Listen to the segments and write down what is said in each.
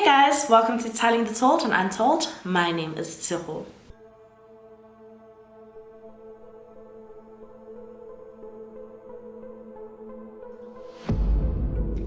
guys, welcome to Telling the Told and Untold. My name is Tshego.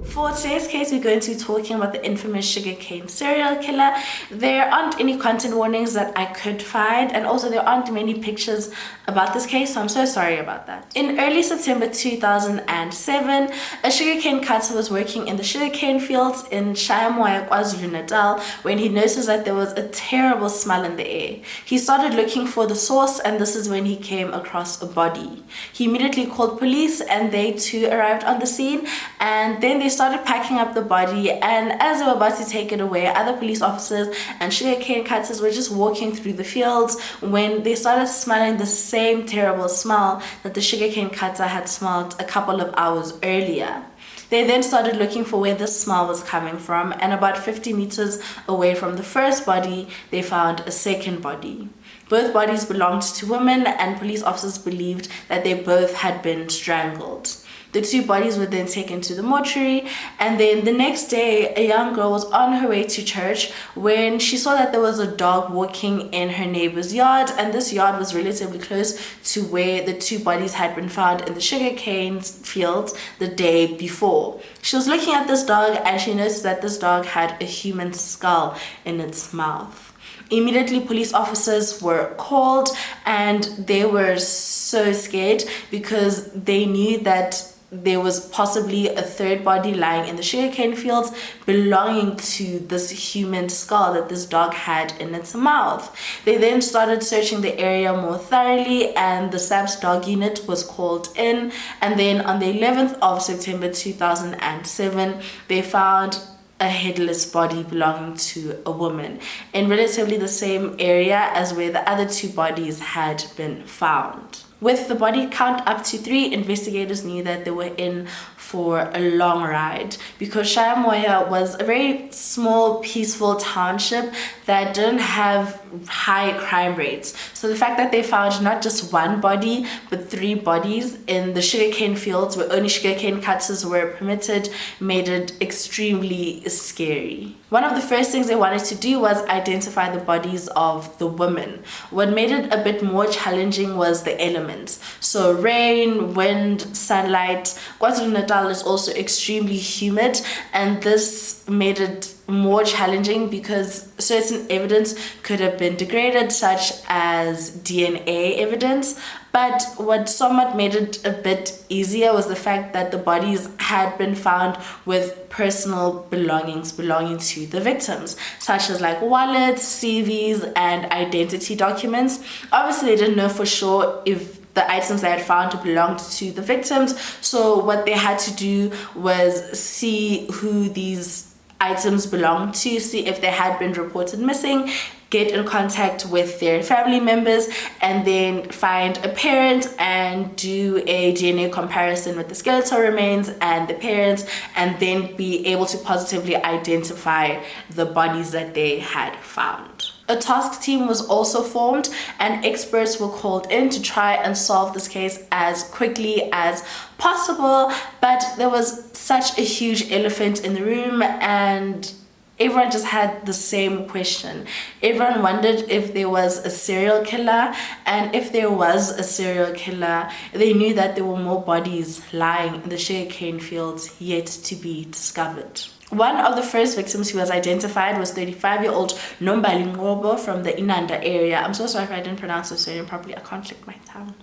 For today's case, we're going to be talking about the infamous Sugarcane serial killer. There aren't any content warnings that I could find, and also there aren't many pictures about this case, so I'm so sorry about that. In early September 2007, a sugarcane cutter was working in the sugarcane fields in Shayamoya, KwaZulu-Natal, when he noticed that there was a terrible smell in the air. He started looking for the source, and this is when he came across a body. He immediately called police, and they too arrived on the scene, and then they started packing up the body, and as they were about to take it away, other police officers and sugarcane cutters were just walking through the fields when they started smelling the same terrible smell that the sugarcane cutter had smelled a couple of hours earlier. They then started looking for where this smell was coming from, and about 50 meters away from the first body, they found a second body. Both bodies belonged to women, and police officers believed that they both had been strangled. The two bodies were then taken to the mortuary, and then the next day, a young girl was on her way to church when she saw that there was a dog walking in her neighbor's yard, and this yard was relatively close to where the two bodies had been found in the sugarcane fields the day before. She was looking at this dog, and she noticed that this dog had a human skull in its mouth. Immediately, police officers were called, and they were so scared because they knew that there was possibly a third body lying in the sugarcane fields belonging to this human skull that this dog had in its mouth. They then started searching the area more thoroughly, and the SAPS dog unit was called in, and then on the 11th of September 2007, they found a headless body belonging to a woman in relatively the same area as where the other two bodies had been found. With the body count up to 3, investigators knew that they were in for a long ride because Shayamoya was a very small, peaceful township that didn't have high crime rates. So the fact that they found not just one body, but 3 bodies in the sugarcane fields where only sugarcane cutters were permitted made it extremely scary. One of the first things they wanted to do was identify the bodies of the women. What made it a bit more challenging was the elements. So rain, wind, sunlight. KwaZulu-Natal is also extremely humid, and this made it more challenging because certain evidence could have been degraded, such as DNA evidence. But what somewhat made it a bit easier was the fact that the bodies had been found with personal belongings belonging to the victims, such as like wallets, CVs, and identity documents. Obviously, they didn't know for sure if the items they had found belonged to the victims, so what they had to do was see who these items belonged to, see if they had been reported missing, get in contact with their family members, and then find a parent and do a DNA comparison with the skeletal remains and the parents, and then be able to positively identify the bodies that they had found. A task team was also formed, and experts were called in to try and solve this case as quickly as possible, but there was such a huge elephant in the room, and everyone just had the same question. Everyone wondered if there was a serial killer, and if there was a serial killer, they knew that there were more bodies lying in the sugarcane fields yet to be discovered. One of the first victims who was identified was 35-year-old Nombali Ngobo from the Inanda area. I'm so sorry if I didn't pronounce her surname properly. I can't click my tongue.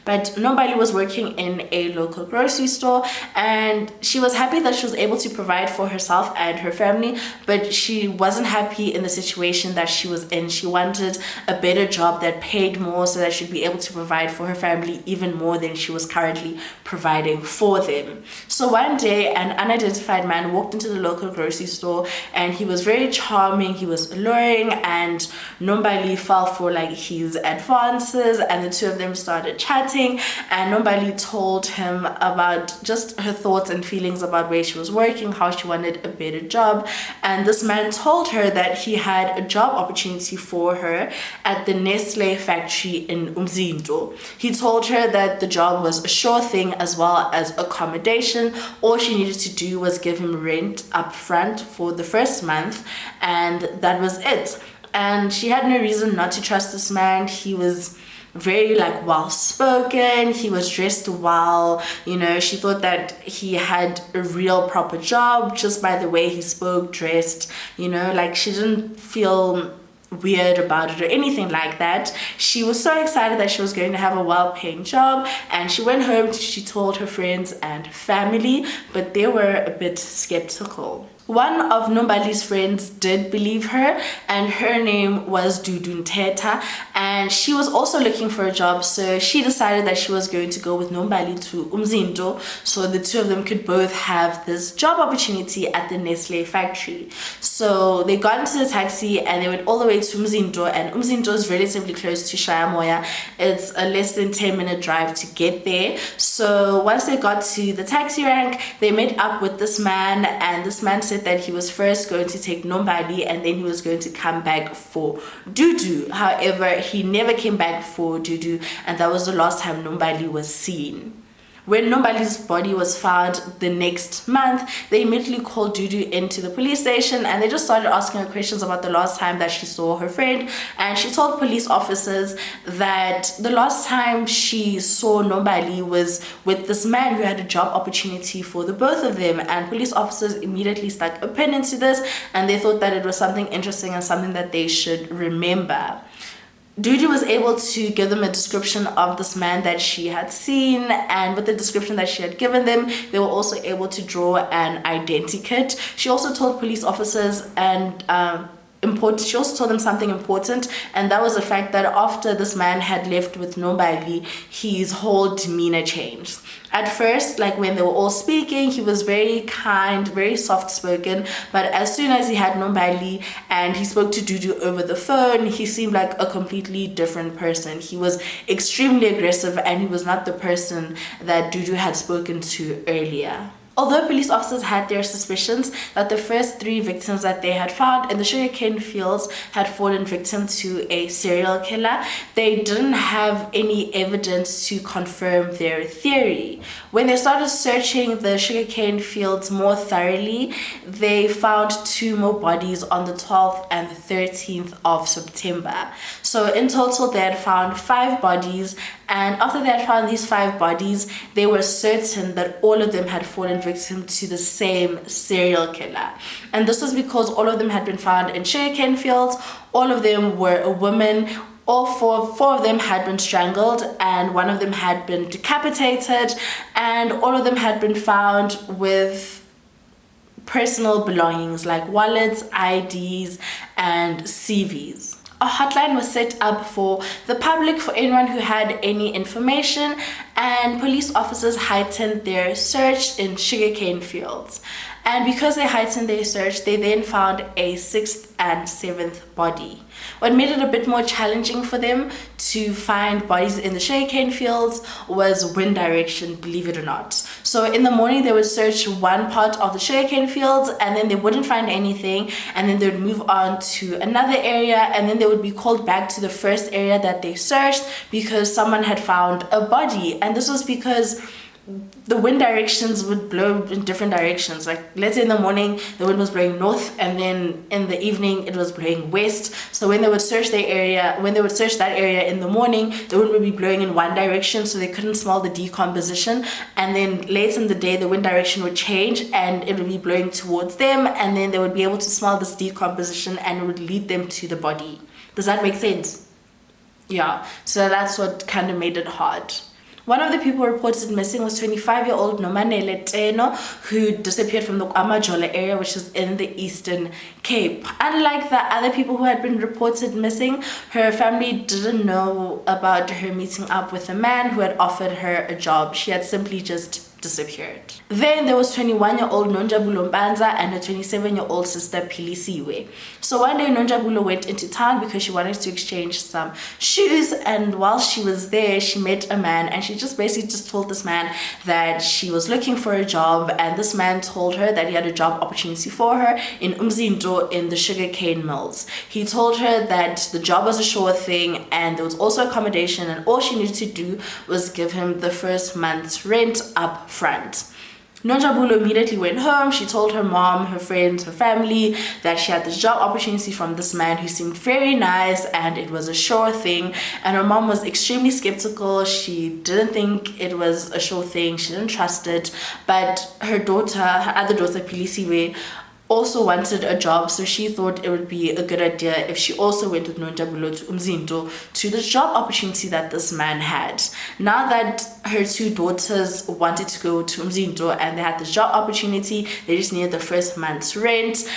But Nombali was working in a local grocery store, and she was happy that she was able to provide for herself and her family, but she wasn't happy in the situation that she was in. She wanted a better job that paid more so that she'd be able to provide for her family even more than she was currently providing for them. So one day, an unidentified man walked into the local grocery store, and he was very charming, he was alluring, and Nombali fell for like his advances, and the two of them started chatting, and Nombali told him about just her thoughts and feelings about where she was working, how she wanted a better job, and this man told her that he had a job opportunity for her at the Nestle factory in Umzinto. He told her that the job was a sure thing, as well as accommodation. All she needed to do was give him rent up front for the first month, and that was it. And she had no reason not to trust this man. He was very like well spoken, he was dressed well, you know, she thought that he had a real proper job just by the way he spoke, dressed, you know, like she didn't feel weird about it or anything like that. She was so excited that she was going to have a well-paying job, and she went home, she told her friends and family, but they were a bit skeptical. One of Nombali's friends did believe her, and her name was Dudu Nteta, and she was also looking for a job, so she decided that she was going to go with Nombali to Umzinto so the two of them could both have this job opportunity at the Nestle factory. So they got into the taxi and they went all the way to Umzinto, and Umzinto is relatively close to Shayamoya. It's a less than 10-minute drive to get there. So once they got to the taxi rank, they met up with this man, and this man said that he was first going to take Nombali and then he was going to come back for Dudu. However, he never came back for Dudu, and that was the last time Nombali was seen. When Nombali's body was found the next month, they immediately called Dudu into the police station, and they just started asking her questions about the last time that she saw her friend. And she told police officers that the last time she saw Nombali was with this man who had a job opportunity for the both of them. And police officers immediately stuck a pin into this, and they thought that it was something interesting and something that they should remember. Dudu was able to give them a description of this man that she had seen, and with the description that she had given them, they were also able to draw an identikit. She also told police officers she also told them something important, and that was the fact that after this man had left with Nombali, his whole demeanor changed. At first, like when they were all speaking, he was very kind, very soft spoken, but as soon as he had Nombali and he spoke to Dudu over the phone, he seemed like a completely different person. He was extremely aggressive, and he was not the person that Dudu had spoken to earlier. Although police officers had their suspicions that the first 3 victims that they had found in the sugarcane fields had fallen victim to a serial killer, they didn't have any evidence to confirm their theory. When they started searching the sugarcane fields more thoroughly, they found 2 more bodies on the 12th and the 13th of September. So in total, they had found 5 bodies, and after they had found these 5 bodies, they were certain that all of them had fallen victim to the same serial killer. And this was because all of them had been found in sugarcane fields, all of them were a woman, all four of them had been strangled, and one of them had been decapitated, and all of them had been found with personal belongings like wallets, IDs, and CVs. A hotline was set up for the public, for anyone who had any information, and police officers heightened their search in sugarcane fields. And because they heightened their search, they then found a 6th and 7th body. What made it a bit more challenging for them to find bodies in the sugarcane fields was wind direction, believe it or not. So in the morning, they would search one part of the sugarcane fields, and then they wouldn't find anything, and then they would move on to another area, and then they would be called back to the first area that they searched because someone had found a body. And this was because the wind directions would blow in different directions. Like, let's say in the morning the wind was blowing north, and then in the evening it was blowing west. So when they would search that area in the morning, the wind would be blowing in one direction, so they couldn't smell the decomposition. And then later in the day, the wind direction would change and it would be blowing towards them, and then they would be able to smell this decomposition, and it would lead them to the body. Does that make sense? Yeah, so that's what kind of made it hard. One of the people reported missing was 25-year-old Nomanele Teno, who disappeared from the KwaMajola area, which is in the Eastern Cape. Unlike the other people who had been reported missing, her family didn't know about her meeting up with a man who had offered her a job. She had simply just disappeared. Then there was 21-year-old Nonjabulo Mbanza and her 27-year-old sister Philisiwe. So one day Nonjabulo went into town because she wanted to exchange some shoes, and while she was there she met a man, and she just basically just told this man that she was looking for a job, and this man told her that he had a job opportunity for her in Umzinto in the sugarcane mills. He told her that the job was a sure thing and there was also accommodation, and all she needed to do was give him the first month's rent up front. Nonjabulo immediately went home. She told her mom, her friends, her family that she had this job opportunity from this man who seemed very nice and it was a sure thing. And her mom was extremely skeptical. She didn't think it was a sure thing. She didn't trust it. But her other daughter, Philisiwe, also wanted a job, so she thought it would be a good idea if she also went with Nonjabulo to Umzinto to the job opportunity that this man had. Now that her two daughters wanted to go to Umzinto and they had this job opportunity, they just needed the first month's rent.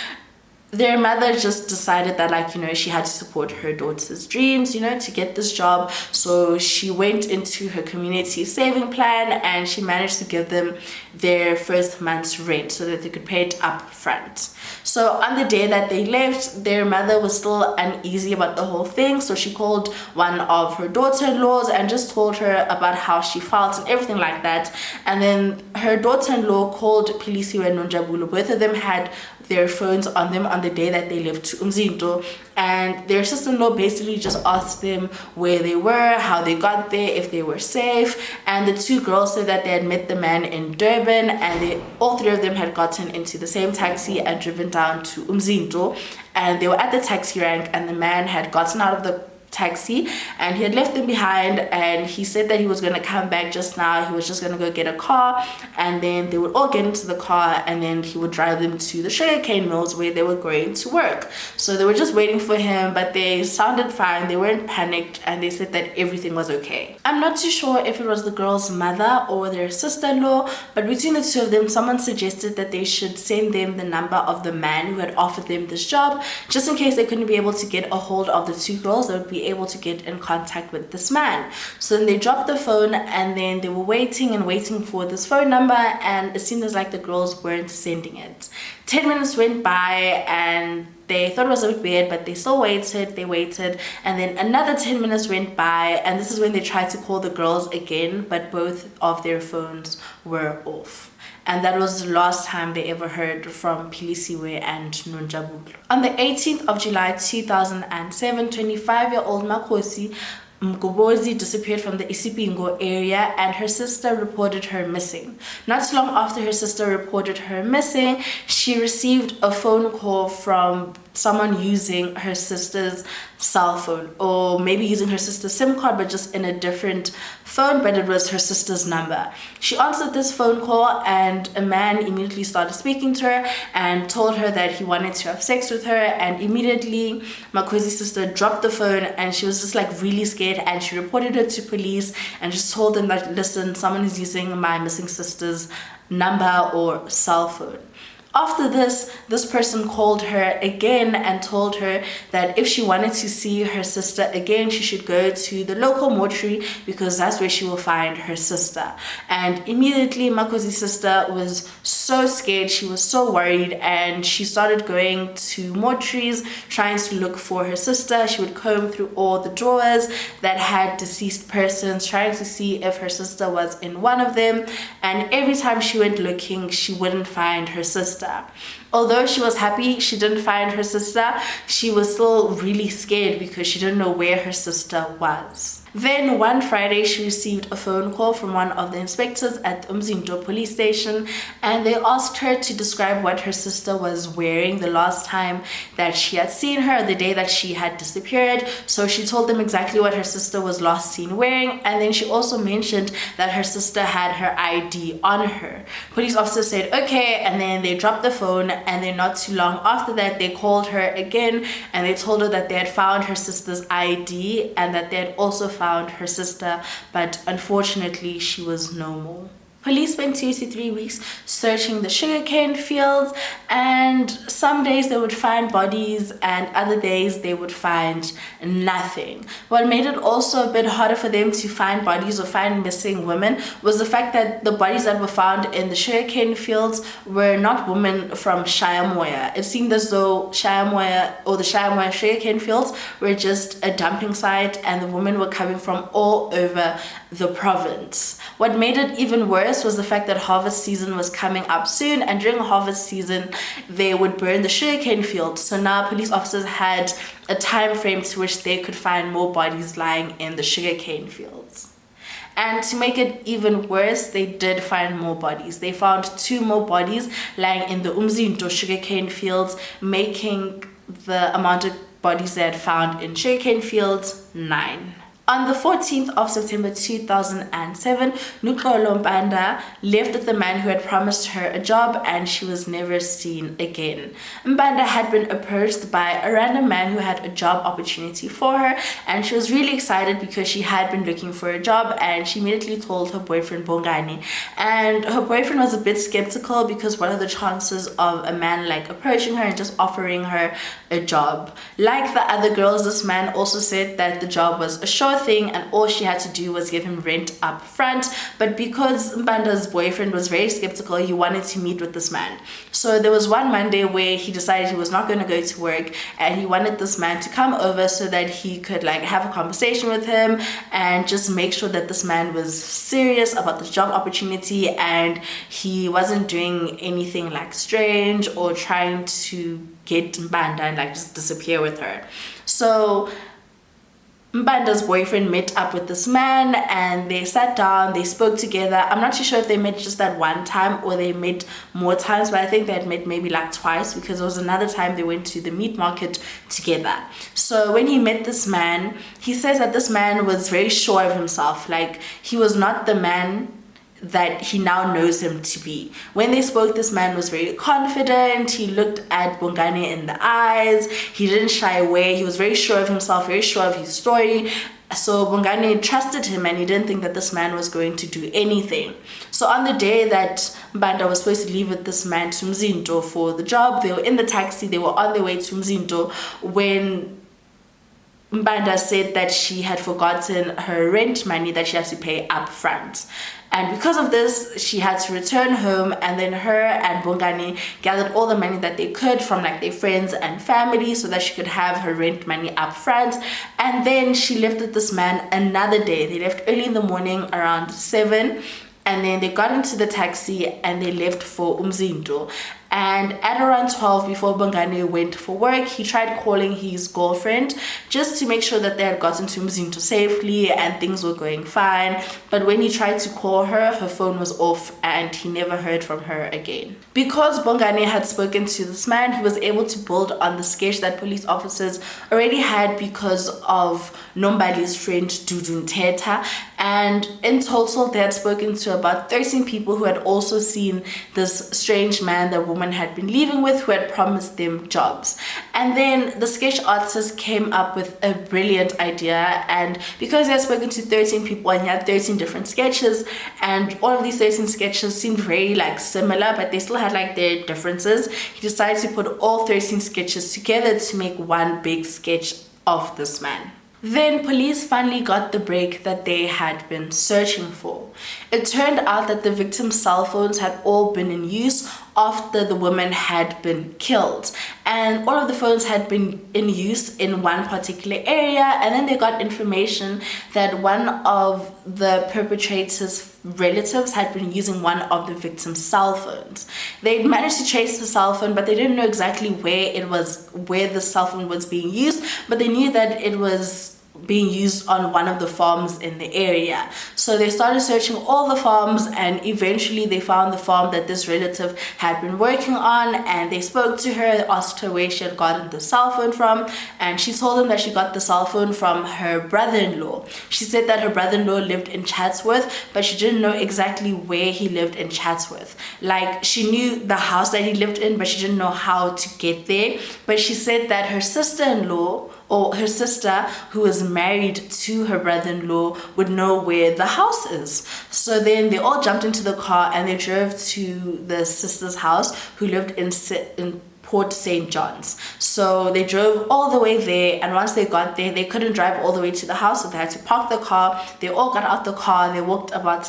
Their mother just decided that, like, you know, she had to support her daughter's dreams, you know, to get this job. So she went into her community saving plan and she managed to give them their first month's rent so that they could pay it up front. So on the day that they left, their mother was still uneasy about the whole thing. So she called one of her daughter-in-laws and just told her about how she felt and everything like that. And then her daughter-in-law called Philisiwe and Nonjabulo. Both of them had their phones on them on the day that they left to Umzinto, and their sister-in-law basically just asked them where they were, how they got there, if they were safe. And the two girls said that they had met the man in Durban, and all three of them had gotten into the same taxi and driven down to Umzinto, and they were at the taxi rank, and the man had gotten out of the taxi and he had left them behind, and he said that he was going to come back just now. He was just going to go get a car, and then they would all get into the car, and then he would drive them to the sugarcane mills where they were going to work. So they were just waiting for him, but they sounded fine. They weren't panicked, and they said that everything was okay. I'm not too sure if it was the girl's mother or their sister-in-law, but between the two of them, someone suggested that they should send them the number of the man who had offered them this job, just in case they couldn't be able to get a hold of the two girls. They would be able to get in contact with this man. So then they dropped the phone, and then they were waiting and waiting for this phone number, and it seemed as like the girls weren't sending it. 10 minutes went by and they thought it was a bit weird, but they still waited. They waited, and then another 10 minutes went by, and this is when they tried to call the girls again, but both of their phones were off. And that was the last time they ever heard from Philisiwe and Nonjabulo. On the 18th of July 2007, 25-year-old Makhosi Mgobozi disappeared from the Isipingo area, and her sister reported her missing. Not too long after her sister reported her missing, she received a phone call from someone using her sister's cell phone, or maybe using her sister's SIM card, but just in a different phone, but it was her sister's number. She answered this phone call, and a man immediately started speaking to her and told her that he wanted to have sex with her, and immediately Makhosi's sister dropped the phone, and she was just like really scared, and she reported it to police and just told them that, listen, someone is using my missing sister's number or cell phone. After this person called her again and told her that if she wanted to see her sister again, she should go to the local mortuary because that's where she will find her sister. And immediately Makhosi's sister was so scared, she was so worried, and she started going to mortuaries trying to look for her sister. She would comb through all the drawers that had deceased persons, trying to see if her sister was in one of them, and every time she went looking, she wouldn't find her sister. Although she was happy she didn't find her sister, she was still really scared because she didn't know where her sister was. Then one Friday, she received a phone call from one of the inspectors at the Umzinto police station, and they asked her to describe what her sister was wearing the last time that she had seen her, the day that she had disappeared. So she told them exactly what her sister was last seen wearing, and then she also mentioned that her sister had her ID on her. Police officer said okay, and then they dropped the phone, and then not too long after that they called her again, and they told her that they had found her sister's ID and that they had also found her sister, but unfortunately she was no more. Police spent 2 to 3 weeks searching the sugarcane fields, and some days they would find bodies and other days they would find nothing. What made it also a bit harder for them to find bodies or find missing women was the fact that the bodies that were found in the sugarcane fields were not women from Shayamoya. It seemed as though Shayamoya or the Shayamoya sugarcane fields were just a dumping site, and the women were coming from all over the province. What made it even worse was the fact that harvest season was coming up soon, and during harvest season they would burn the sugarcane fields. So now police officers had a time frame to which they could find more bodies lying in the sugarcane fields. And to make it even worse, they did find more bodies. They found 2 more bodies lying in the Umzinto sugarcane fields, making the amount of bodies they had found in sugarcane fields 9. On the 14th of September 2007, Nuxolo Mbanda left with the man who had promised her a job, and she was never seen again. Mbanda had been approached by a random man who had a job opportunity for her, and she was really excited because she had been looking for a job, and she immediately told her boyfriend Bongani. And her boyfriend was a bit skeptical because what are the chances of a man like approaching her and just offering her a job? Like the other girls, this man also said that the job was a sure thing and all she had to do was give him rent up front. But because Mbanda's boyfriend was very skeptical, he wanted to meet with this man. So there was one Monday where he decided he was not going to go to work, and he wanted this man to come over so that he could like have a conversation with him and just make sure that this man was serious about the job opportunity and he wasn't doing anything like strange or trying to get Mbanda and like just disappear with her. So Mbanda's boyfriend met up with this man and they sat down, they spoke together. I'm not too sure if they met just that one time or they met more times, but I think they had met maybe like twice because there was another time they went to the meat market together. So when he met this man, he says that this man was very sure of himself. Like he was not the man that he now knows him to be. When they spoke, this man was very confident. He looked at Bongani in the eyes. He didn't shy away. He was very sure of himself, very sure of his story. So Bongani trusted him and he didn't think that this man was going to do anything. So on the day that Mbanda was supposed to leave with this man to Mzinto for the job, they were in the taxi, they were on their way to Mzinto when Mbanda said that she had forgotten her rent money that she has to pay up front. And because of this, she had to return home, and then her and Bongani gathered all the money that they could from like their friends and family so that she could have her rent money up front. And then she left with this man another day. They left early in the morning around 7, and then they got into the taxi and they left for Umzinto. And at around 12, before Bongani went for work, he tried calling his girlfriend just to make sure that they had gotten to Mzinto safely and things were going fine. But when he tried to call her, her phone was off and he never heard from her again. Because Bongani had spoken to this man, he was able to build on the sketch that police officers already had because of Nombali's friend Dudu Nteta. And in total, they had spoken to about 13 people who had also seen this strange man that woman had been living with, who had promised them jobs. And then the sketch artist came up with a brilliant idea, and because he had spoken to 13 people and he had 13 different sketches, and all of these 13 sketches seemed very like similar, but they still had like their differences, he decided to put all 13 sketches together to make one big sketch of this man. Then police finally got the break that they had been searching for. It turned out that the victims' cell phones had all been in use after the woman had been killed, and all of the phones had been in use in one particular area. And then they got information that one of the perpetrator's relatives had been using one of the victims' cell phones. They managed to trace the cell phone, but they didn't know exactly where the cell phone was being used, but they knew that it was being used on one of the farms in the area. So they started searching all the farms, and eventually they found the farm that this relative had been working on, and they spoke to her, asked her where she had gotten the cell phone from, and she told them that she got the cell phone from her brother-in-law. She said that her brother-in-law lived in Chatsworth, but she didn't know exactly where he lived in Chatsworth. Like, she knew the house that he lived in, but she didn't know how to get there. But she said that her sister-in-law or her sister, who is married to her brother-in-law, would know where the house is. So then they all jumped into the car and they drove to the sister's house, who lived in Port St. John's. So they drove all the way there, and once they got there, they couldn't drive all the way to the house, so they had to park the car. They all got out the car. They walked about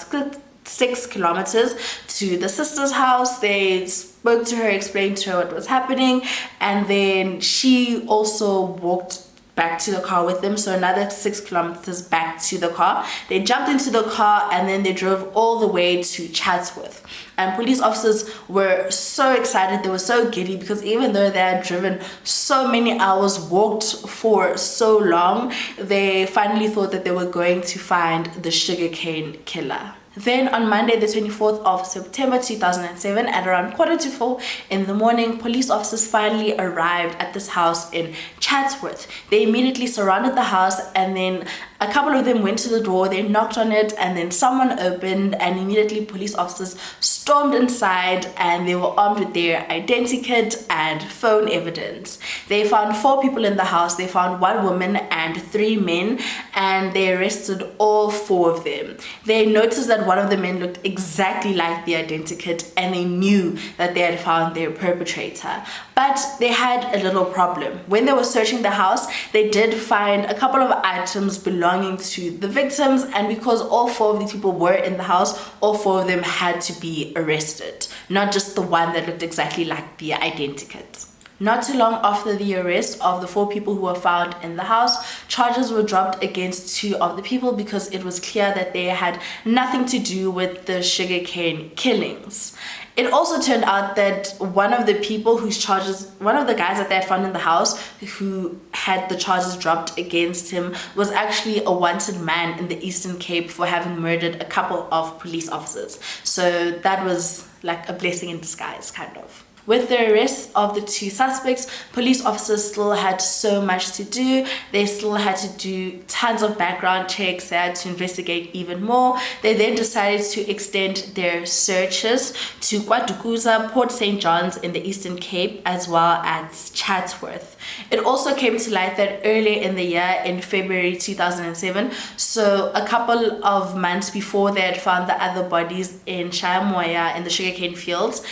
6 kilometers to the sister's house. They spoke to her, explained to her what was happening, and then she also walked back to the car with them, so another 6 kilometers back to the car. They jumped into the car and then they drove all the way to Chatsworth. And police officers were so excited, they were so giddy, because even though they had driven so many hours, walked for so long, they finally thought that they were going to find the sugarcane killer. Then on Monday, the 24th of September 2007, at around 4:45 in the morning, police officers finally arrived at this house in Chatsworth. They immediately surrounded the house, and then a couple of them went to the door. They knocked on it, and then someone opened, and immediately police officers stormed inside, and they were armed with their identity kit and phone evidence. They found 4 people in the house. They found 1 woman and 3 men, and they arrested all 4 of them. They noticed that one of the men looked exactly like the identity kit, and they knew that they had found their perpetrator. But they had a little problem. When they were searching the house, they did find a couple of items belonging to the victims, and because all 4 of these people were in the house, all 4 of them had to be arrested, not just the one that looked exactly like the identity kit. Not too long after the arrest of the 4 people who were found in the house, charges were dropped against 2 of the people because it was clear that they had nothing to do with the sugarcane killings. It also turned out that one of the guys that they had found in the house who had the charges dropped against him was actually a wanted man in the Eastern Cape for having murdered a couple of police officers. So that was like a blessing in disguise, kind of. With the arrest of the 2 suspects, police officers still had so much to do. They still had to do tons of background checks. They had to investigate even more. They then decided to extend their searches to KwaDukuza, Port St. John's in the Eastern Cape, as well as Chatsworth. It also came to light that earlier in the year, in February 2007, so a couple of months before they had found the other bodies in Shayamoya in the sugarcane fields,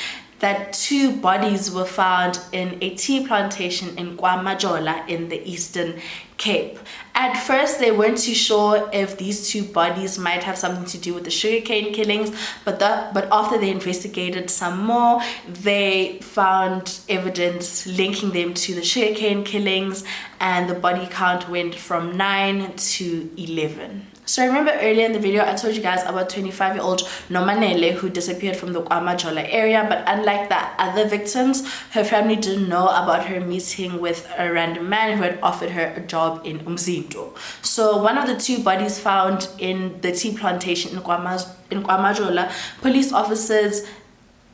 that 2 bodies were found in a tea plantation in KwaMajola in the Eastern Cape. At first, they weren't too sure if these 2 bodies might have something to do with the sugarcane killings, but after they investigated some more, they found evidence linking them to the sugarcane killings, and the body count went from 9 to 11. So remember earlier in the video I told you guys about 25-year-old Nomanele who disappeared from the KwaMajola area, but unlike the other victims, her family didn't know about her meeting with a random man who had offered her a job in Umzinto. So one of the 2 bodies found in the tea plantation in KwaMajola, police officers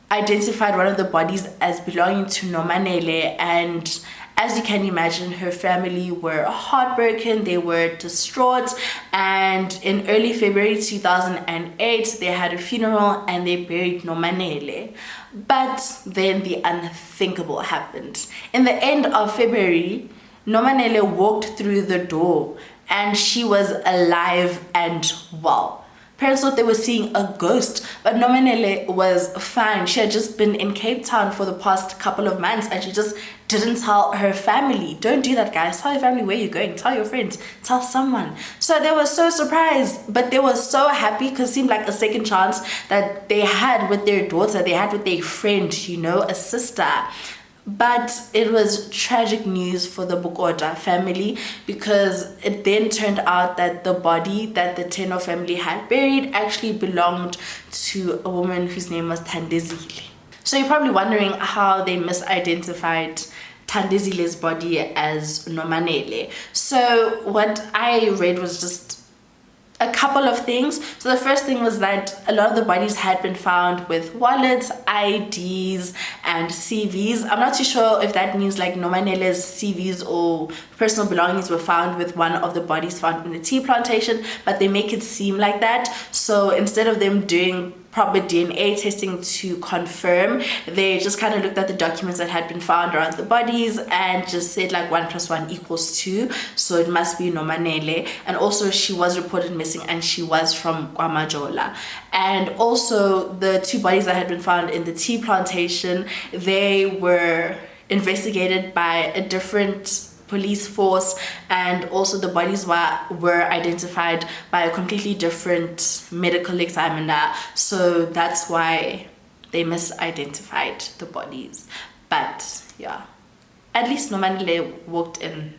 identified one of the bodies as belonging to Nomanele, and as you can imagine, her family were heartbroken, they were distraught, and in early February 2008, they had a funeral and they buried Nomanele. But then the unthinkable happened. In the end of February, Nomanele walked through the door and she was alive and well. Parents thought they were seeing a ghost, but Nomanele was fine. She had just been in Cape Town for the past couple of months and she just didn't tell her family. Don't do that, guys. Tell your family where you're going. Tell your friends. Tell someone. So they were so surprised, but they were so happy because it seemed like a second chance that they had with their daughter. They had with their friend, you know, a sister. But it was tragic news for the Bukota family because it then turned out that the body that the Teno family had buried actually belonged to a woman whose name was Thozamile. So you're probably wondering how they misidentified Thozazile's body as Nomanele. So what I read was just a couple of things. So the first thing was that a lot of the bodies had been found with wallets, IDs, and CVs. I'm not too sure if that means like Nomanele's CVs or personal belongings were found with one of the bodies found in the tea plantation, but they make it seem like that. So instead of them doing proper DNA testing to confirm. They just kind of looked at the documents that had been found around the bodies and just said like 1 + 1 = 2, so it must be Nomanele. And also she was reported missing and she was from KwaMajola. And also the 2 bodies that had been found in the tea plantation, they were investigated by a different police force, and also the bodies were identified by a completely different medical examiner, so that's why they misidentified the bodies. But yeah, at least Nomanele walked in,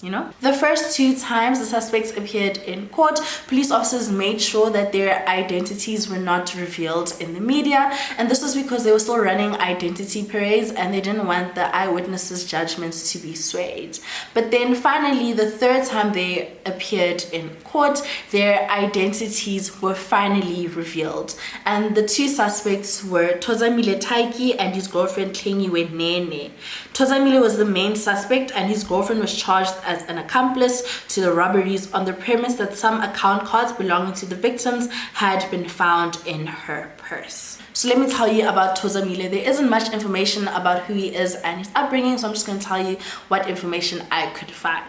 you know. The first 2 times the suspects appeared in court, police officers made sure that their identities were not revealed in the media, and this was because they were still running identity parades and they didn't want the eyewitnesses' judgments to be swayed. But then finally, the 3rd time they appeared in court, their identities were finally revealed, and the 2 suspects were Thozamile Taki and his girlfriend Tlengiwe Nene. Thozamile was the main suspect and his girlfriend was charged as an accomplice to the robberies on the premise that some account cards belonging to the victims had been found in her purse. So let me tell you about Thozamile. There isn't much information about who he is and his upbringing, so I'm just going to tell you what information I could find.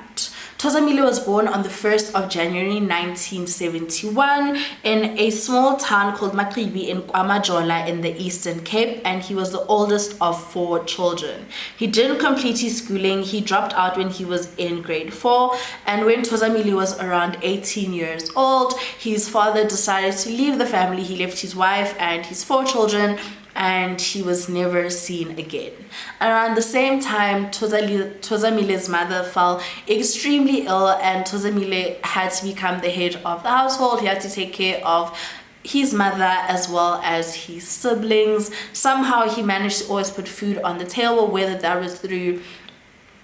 Thozamile was born on the 1st of January 1971 in a small town called Maqibi in KwaMajola in the Eastern Cape, and he was the oldest of 4 children. He didn't complete his schooling. He dropped out when he was in grade 4, and when Thozamile was around 18 years old, his father decided to leave the family. He left his wife and his 4 children, and he was never seen again. Around the same time, Thozamile's mother fell extremely ill, and Thozamile had to become the head of the household. He had to take care of his mother as well as his siblings. Somehow he managed to always put food on the table, whether that was through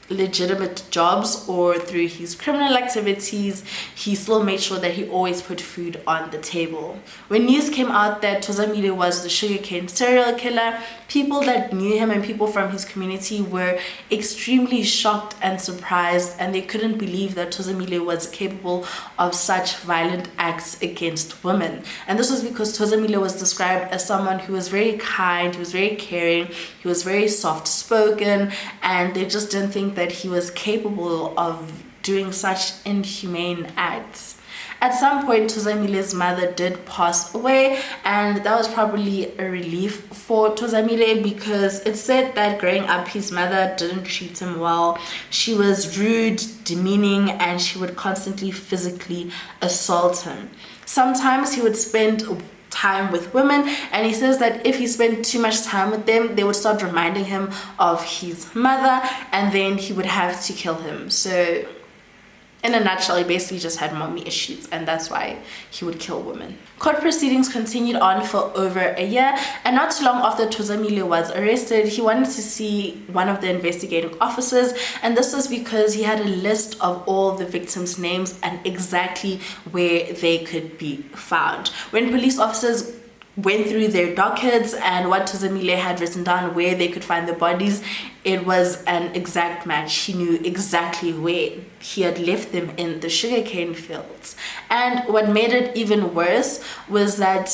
legitimate jobs or through his criminal activities. He still made sure that he always put food on the table. When news came out that Thozamile was the Sugarcane serial killer, people that knew him and people from his community were extremely shocked and surprised, and they couldn't believe that Thozamile was capable of such violent acts against women. And this was because Thozamile was described as someone who was very kind, he was very caring, he was very soft-spoken, and they just didn't think that he was capable of doing such inhumane acts. At some point, Thozamile's mother did pass away, and that was probably a relief for Thozamile because it said that growing up, his mother didn't treat him well. She was rude, demeaning, and she would constantly physically assault him. Sometimes he would spend time with women, and he says that if he spent too much time with them, they would start reminding him of his mother, and then he would have to kill him. So in a nutshell, he basically just had mommy issues, and that's why he would kill women. Court proceedings continued on for over a year, and not too long after Thozamile was arrested, he wanted to see one of the investigating officers, and this was because he had a list of all the victims' names and exactly where they could be found. When police officers went through their dockets and what Thozamile had written down where they could find the bodies, it was an exact match. He knew exactly where he had left them in the sugarcane fields. And what made it even worse was that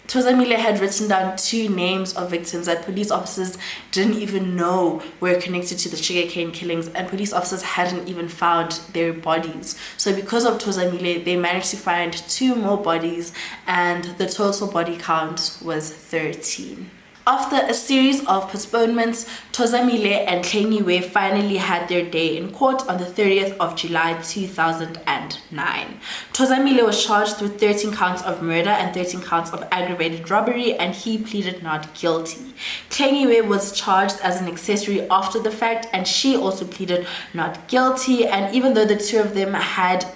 Thozamile had written down 2 names of victims that police officers didn't even know were connected to the sugarcane killings, and police officers hadn't even found their bodies. So because of Thozamile, they managed to find 2 more bodies, and the total body count was 13. After a series of postponements, Thozamile and Tlengiwe finally had their day in court on the 30th of July 2009. Thozamile was charged with 13 counts of murder and 13 counts of aggravated robbery, and he pleaded not guilty. Tlengiwe was charged as an accessory after the fact, and she also pleaded not guilty, and even though the 2 of them had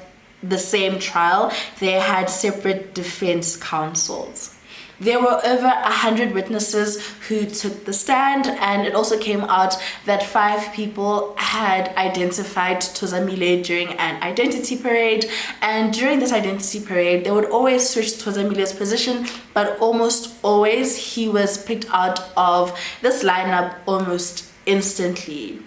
the same trial, they had separate defense counsels. There were over 100 witnesses who took the stand, and it also came out that 5 people had identified Thozamile during an identity parade, and during this identity parade they would always switch Thozamile's position, but almost always he was picked out of this lineup almost instantly.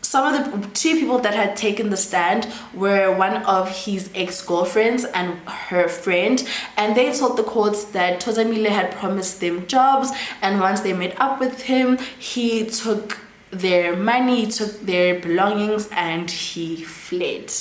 some of the two people that had taken the stand were one of his ex-girlfriends and her friend, and they told the courts that Thozamile had promised them jobs, and once they met up with him, he took their money, he took their belongings, and he fled.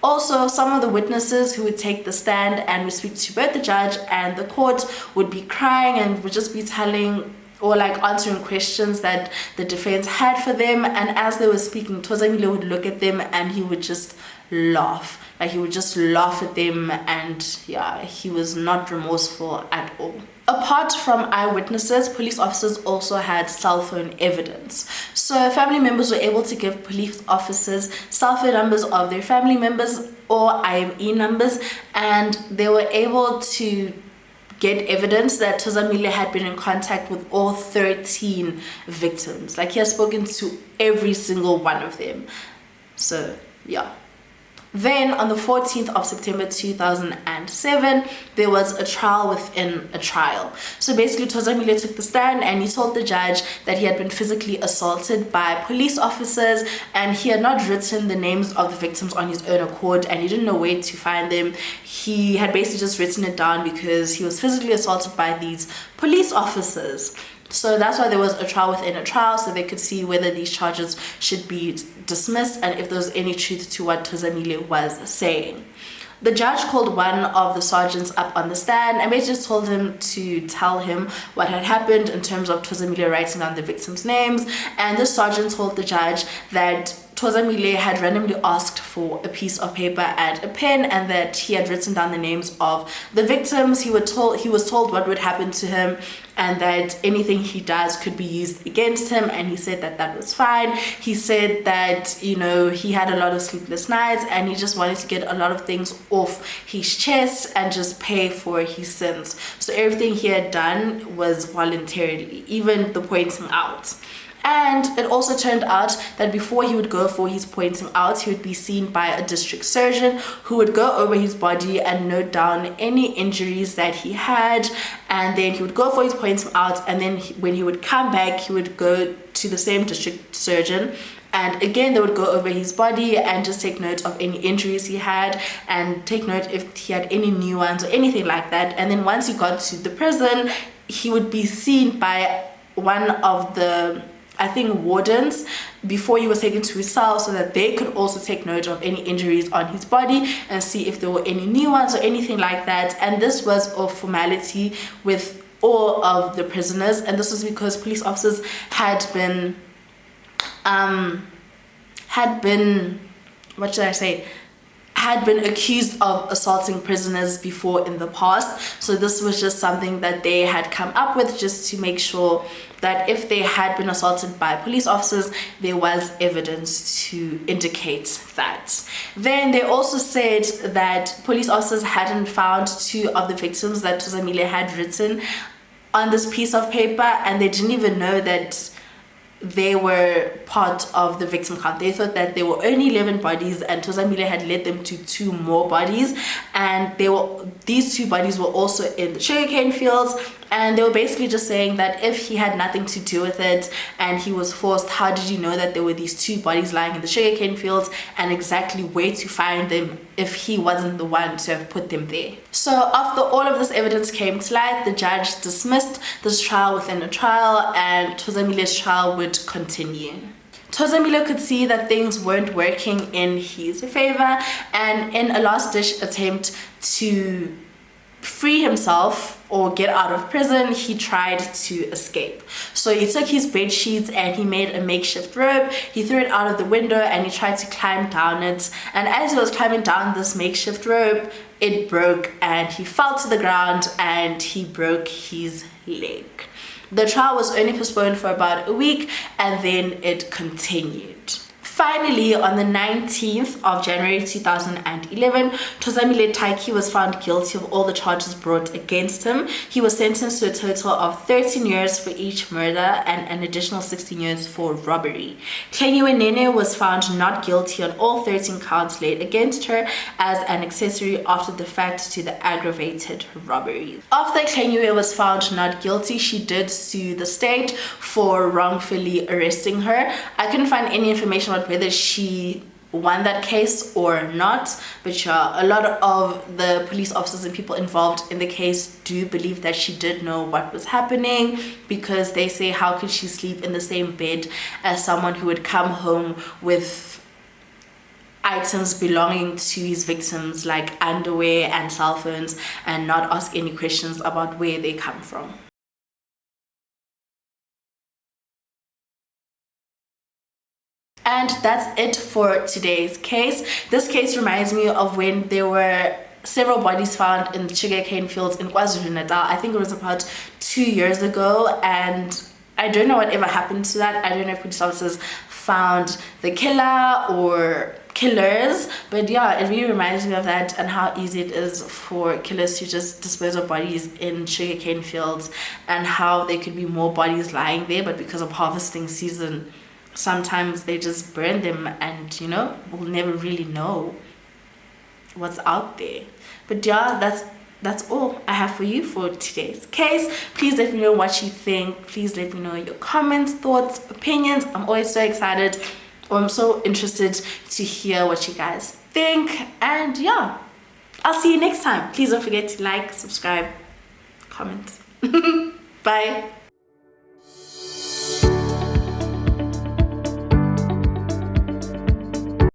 Also, some of the witnesses who would take the stand and would speak to both the judge and the court would be crying and would just be telling or like answering questions that the defense had for them, and as they were speaking, Thozamile would look at them and he would just laugh. Like, he would just laugh at them, and yeah, he was not remorseful at all. Apart from eyewitnesses, police officers also had cell phone evidence. So family members were able to give police officers cell phone numbers of their family members or IME numbers, and they were able to get evidence that Thozamile had been in contact with all 13 victims. Like, he has spoken to every single one of them. So yeah. Then on the 14th of September 2007, there was a trial within a trial. So basically, Thozamile took the stand and he told the judge that he had been physically assaulted by police officers, and he had not written the names of the victims on his own accord, and he didn't know where to find them. He had basically just written it down because he was physically assaulted by these police officers. So that's why there was a trial within a trial, so they could see whether these charges should be dismissed and if there was any truth to what Thozamile was saying. The judge called one of the sergeants up on the stand and basically just told him to tell him what had happened in terms of Thozamile writing down the victims' names. And the sergeant told the judge that Thozamile had randomly asked for a piece of paper and a pen, and that he had written down the names of the victims. He was told what would happen to him, and that anything he does could be used against him, and he said that that was fine. He said that, you know, he had a lot of sleepless nights and he just wanted to get a lot of things off his chest and just pay for his sins. So everything he had done was voluntarily, even the pointing out. And it also turned out that before he would go for his pointing out, he would be seen by a district surgeon who would go over his body and note down any injuries that he had, and then he would go for his pointing out, and then when he would come back, he would go to the same district surgeon, and again they would go over his body and just take note of any injuries he had and take note if he had any new ones or anything like that. And then once he got to the prison, he would be seen by one of the, I think, wardens before he was taken to his cell, so that they could also take note of any injuries on his body and see if there were any new ones or anything like that. And this was a formality with all of the prisoners, and this was because police officers had been had been accused of assaulting prisoners before in the past. So this was just something that they had come up with just to make sure that if they had been assaulted by police officers, there was evidence to indicate that. Then they also said that police officers hadn't found two of the victims that Thozamile had written on this piece of paper, and they didn't even know that they were part of the victim count. They thought that there were only 11 bodies, and Thozamile had led them to 2 more bodies, and these 2 bodies were also in the sugarcane fields. And they were basically just saying that if he had nothing to do with it and he was forced, how did you know that there were these 2 bodies lying in the sugarcane fields and exactly where to find them if he wasn't the one to have put them there? So after all of this evidence came to light, the judge dismissed this trial within a trial, and Thozamile's trial would continue. Thozamile could see that things weren't working in his favor, and in a last-ditch attempt to free himself or get out of prison, he tried to escape. So he took his bed sheets and he made a makeshift rope. He threw it out of the window and he tried to climb down it. And as he was climbing down this makeshift rope, it broke and he fell to the ground and he broke his leg. The trial was only postponed for about a week, and then it continued. Finally, on the 19th of January 2011, Thozamile Taki was found guilty of all the charges brought against him. He was sentenced to a total of 13 years for each murder and an additional 16 years for robbery. Nene was found not guilty on all 13 counts laid against her as an accessory after the fact to the aggravated robbery. After Klenyiwe was found not guilty, she did sue the state for wrongfully arresting her. I couldn't find any information about whether she won that case or not, but yeah, a lot of the police officers and people involved in the case do believe that she did know what was happening, because they say, how could she sleep in the same bed as someone who would come home with items belonging to his victims like underwear and cell phones and not ask any questions about where they come from. And that's it for today's case. This case reminds me of when there were several bodies found in the sugarcane fields in KwaZulu-Natal. I think it was about 2 years ago, and I don't know whatever happened to that. I don't know if police officers found the killer or killers, but yeah, it really reminds me of that and how easy it is for killers to just dispose of bodies in sugarcane fields, and how there could be more bodies lying there, but because of harvesting season, sometimes they just burn them, and you know, we'll never really know what's out there. But yeah, that's all I have for you for today's case. Please let me know what you think. Please let me know your comments, thoughts, opinions. I'm always so excited, or I'm so interested to hear what you guys think. And yeah, I'll see you next time. Please don't forget to like, subscribe, comment. Bye.